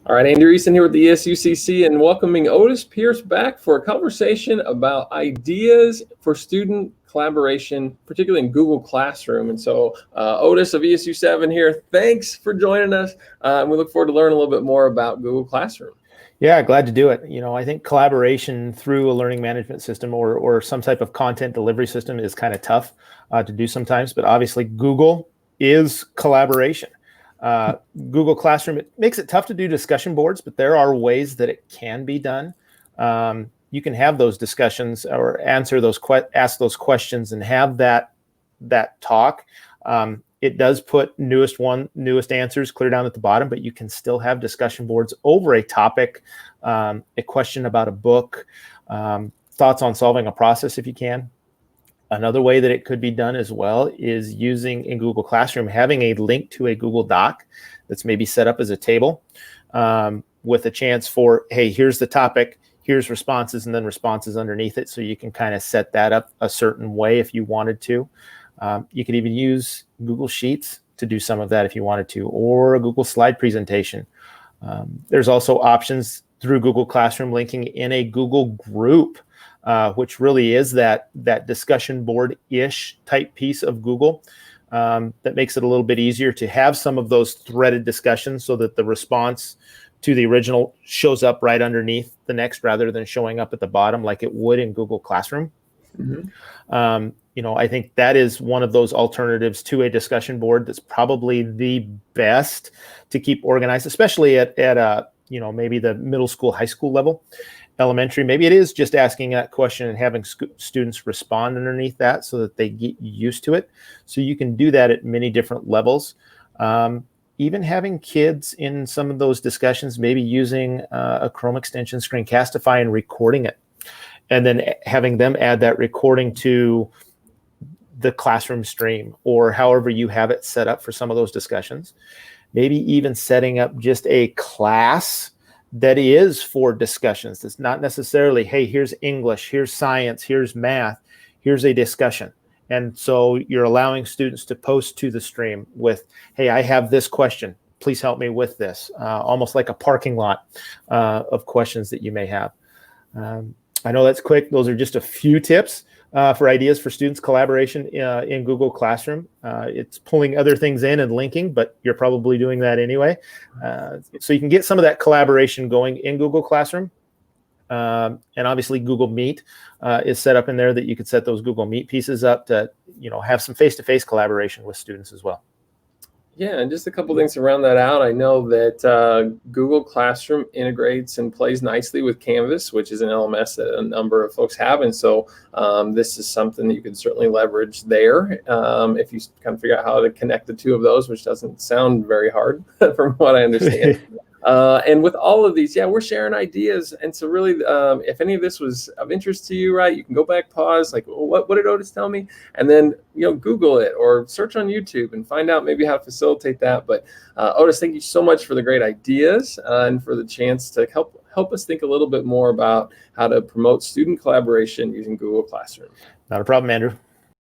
All right, Andrew Easton here with the ESUCC and welcoming Otis Pierce back for a conversation about ideas for student collaboration, particularly in Google Classroom. And so Otis of ESU 7 here, thanks for joining us. And we look forward to learning a little bit more about Google Classroom. Yeah, glad to do it. You know, I think collaboration through a learning management system or some type of content delivery system is kind of tough to do sometimes, but obviously Google is collaboration. Google Classroom, it makes it tough to do discussion boards, but there are ways that it can be done. You can have those discussions or ask those questions and have that talk. It does put newest answers clear down at the bottom, but you can still have discussion boards over a topic, a question about a book, thoughts on solving a process if you can. Another way that it could be done as well is using in Google Classroom, having a link to a Google Doc that's maybe set up as a table with a chance for, hey, here's the topic, here's responses, and then responses underneath it. So you can kind of set that up a certain way if you wanted to. You could even use Google Sheets to do some of that if you wanted to, or a Google slide presentation. There's also options through Google Classroom linking in a Google group, which really is that discussion board-ish type piece of Google that makes it a little bit easier to have some of those threaded discussions so that the response to the original shows up right underneath the next rather than showing up at the bottom like it would in Google Classroom. Mm-hmm. You know, I think that is one of those alternatives to a discussion board that's probably the best to keep organized, especially at you know, maybe the middle school, high school level. Elementary, maybe it is just asking that question and having students respond underneath that so that they get used to it. So you can do that at many different levels. Even having kids in some of those discussions, maybe using a Chrome extension, Screencastify, and recording it. And then having them add that recording to the classroom stream or however you have it set up for some of those discussions. Maybe even setting up just a class that is for discussions. It's not necessarily, hey, here's English, here's science, here's math, here's a discussion. And so you're allowing students to post to the stream with, hey, I have this question. Please help me with this. Almost like a parking lot of questions that you may have. I know that's quick. Those are just a few tips for ideas for students collaboration in Google Classroom. It's pulling other things in and linking, but you're probably doing that anyway. So you can get some of that collaboration going in Google Classroom. And obviously Google Meet is set up in there that you could set those Google Meet pieces up to, you know, have some face-to-face collaboration with students as well. Yeah, and just a couple things to round that out. I know that Google Classroom integrates and plays nicely with Canvas, which is an LMS that a number of folks have. And so this is something that you can certainly leverage there if you kind of figure out how to connect the two of those, which doesn't sound very hard from what I understand. And with all of these, yeah, we're sharing ideas. And so really, if any of this was of interest to you, right, you can go back, pause, like, well, what did Otis tell me? And then, you know, Google it or search on YouTube and find out maybe how to facilitate that. But Otis, thank you so much for the great ideas and for the chance to help us think a little bit more about how to promote student collaboration using Google Classroom. Not a problem, Andrew.